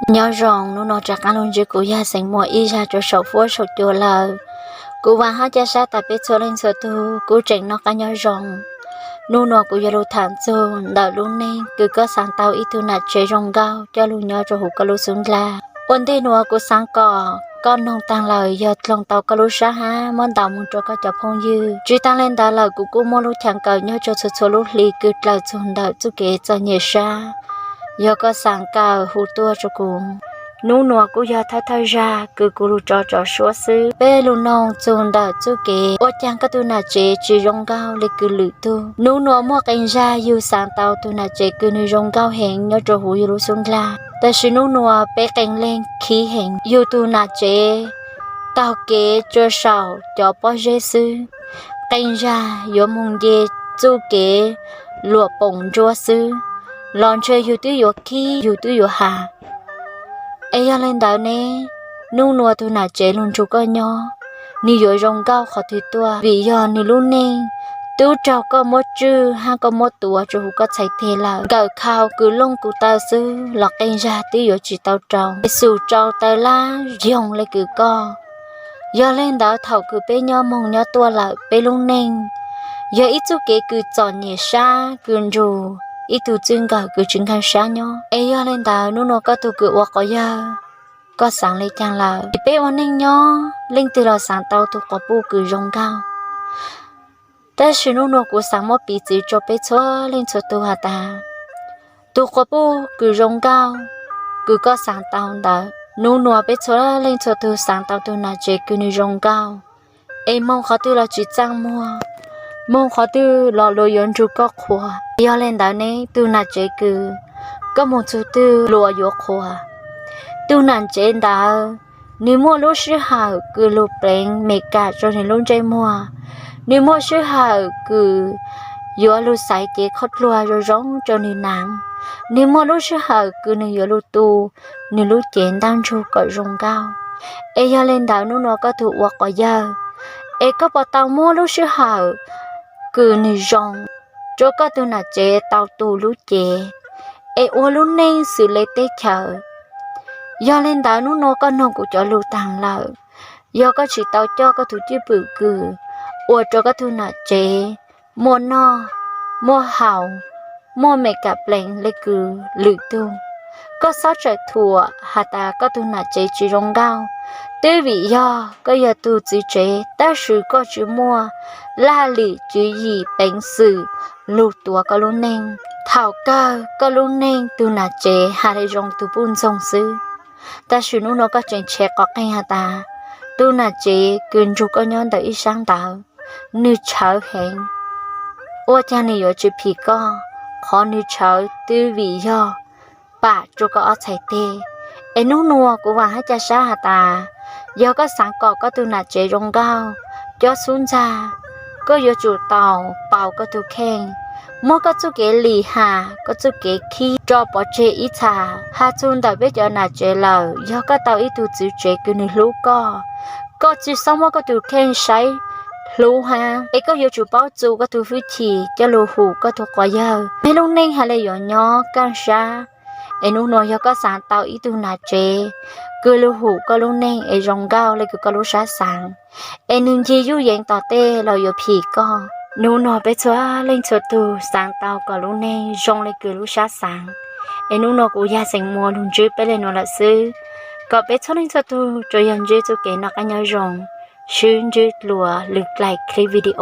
nhớ rằng nó chắc ăn luôn chứ cô ya sinh mua y ra cho sầu phố sầu chua lờ cô và hát cha sa tại biết cho lên sơ tu cô chỉnh nó cả nhớ rằng nó cô ya lu thản cho đào luôn nên cứ có sáng tạo ít tu nạt chế rong gao cho lu nhớ cho hụt cả lu xuống la ôn thế nó cô sáng cỏ con nông tăng lời giờ lòng tàu cả lu sa ha món tàu muốn cho các cháu phong dư chỉ tăng lên đó là cô mua lu thằng cờ nhớ cho số lu lì cứ là chôn đào chú kế cho nhẹ sa giờ có sáng cờ hụt tua cho cô nụ nọ cô giờ thay ra cứ cô lu cho số xứ bé lu nong chôn đào chú kế ô chàng cái tu nạt chế chỉ rong gao lấy cứ lử tu nụ nọ mua cành ra yêu sáng tàu tu nạt chế cứ như rong gao hẹn nhớ cho hụt lu xuống laแต่ฉันนัวเป๊กแกงเล่งขี้เห็นยูตูนาเจตาวเกเจอสาวจอปอเจซื้อแกงยาโยมงเยจูเกหลัวป่งจัวซื้อลอนเชยยูตู้ยูขี้ยูตู้ยูหาเอ้ยเล่นดาวเน่นู่นัวตูนาเจลุนจูก็ย่อนี่โยรงเก้าขอถือตัววิยอนนี่ลุ่นเน่ตู้เจ้าก็มดจื้อห้าก็มดตัวจูก็ใช้เทลาเกิดข่าวคือลงกูตาซื้อหลอกเองยาที่อยู่จีเตาเจ้าไปสู่เจ้าตาล่ายองเลยคือก็ยอเล่นดาวเท่าคือไปย่อมงย่อตัวละไปลุงเน่งยออีจูเกคือจอนเหยียชาคือจูอีตูจึงก็คือจึงขันชาย่อเอ้ยอเล่นดาวนู่นก็ตัวคือว่าก็ยาก็สั่งเลยจังละไปวันเน่งย่อเล่นตัวเราสั่งเตาตัวกปูคือรองเก้าแต่ฉันนู้กูสั่งมาปีจีจบไปชั่วเล่นชั่วตัวตาตัวกบูคือรองเก้าคือก็สั่งตาวดานู้ไปชั่วเล่นชั่วตัวสั่งตาวตัวน่าเจคือในรองเก้าเอ็มองเขาตัวเราจีจังมัวมองเขาตัวเราลอยย้อนจูก็ขวาเยาเล่นดาวนี้ตัวน่าเจคือก็มองชั่วตัวลัวยกขวาตัวน่าเจดาวนี่มัวรู้ชื่อหาคือลูกเปล่งเมกาจนในลุ่นใจมัวนี่มั่วชื่อหาคือยัวลูใส่เกขดลัวร้องจนในหนังนี่มั่วลูชื่อหาคือในยัวลูตูนี่ลูเจนตั้งชูก็รงเก้าเอยาเล่นดาวนู้นก็ถูกวักก็ยาเอก็ปตาวมั่วลูชื่อหาคือในรงโจก็ตัวน่ะเจตาวตูลูเจเอวัวลูเน่สื่อเลเตเขยาเล่นดาวนู้นก็นองกูจะลูต่างเรายาก็ฉีดตาวเจ้าก็ถูกจีบคืออวดก็ทุนเจมัวนอมัวเห่ามัวเมกับเปล่งเลยคือหรือตูก็ซอใจถั่วหาตาก็ทุนเจจีรงเก้าตื้อวิยอก็อย่าตูจีเจแต่สื่อก็จือมัวล่าหลีจือหยีเป็นสื่อลูกตัวก็ลุ้นเน่งเท่าก็ลุ้นเน่งตูนเจหาได้รงตูปุ่นทรงซื้อแต่สื่อนู้นก็เจนเช็คก็ให้หาตาตูนเจกินจุก็ย้อนแต่อีช่างดาวนึกเช้าเห็นว่าจะนี่อยู่จุดผีก็ขอนึกเช้าตื้อวิยอป่าจุก็เอาใส่เตเอ็นนัวกูว่าให้จะซาตายอก็สังกอก็ตัวหน้าเจรงเก้ายอสุนจาก็อยู่จุดเต่าเป่าก็ตัวแข็งมัวก็จุเกลีหาก็จุเกขี้จอปอเจอีชาหาจุนแต่เวจหน้าเจเรายอก็เต่าอีตัวจืดเจกูนึกลูกก็จีสมก็ตัวแข็งใช้ลูฮะเอ็ก็อยู่จุดเป้าจูก็ถูกฟิชีจะลูหูก็ถูกกว่ายาวไม่ลุงเน่งหาเลยย่อกันชาเอ็นุ่นอยก็สานเตาอีตูนาเจคือลูหูก็ลุงเน่งเอจงเก้าเลยก็ลูชาสังเอ็นึงจีอยู่ยังต่อเต้เราอยู่ผีก็นุ่นไปชัวเล่นชัวตูสานเตาก็ลุงเน่งจงเลยคือลูชาสังเอ็นุ่นกูยาสิงมัวลุงจื้อไปเลยนละซื้อก็ไปชัวเล่นชัวตูจยันจื้อจุเกนักอันยาจงชื่นจืดลัวลึกไหลคลิปวิดีโอ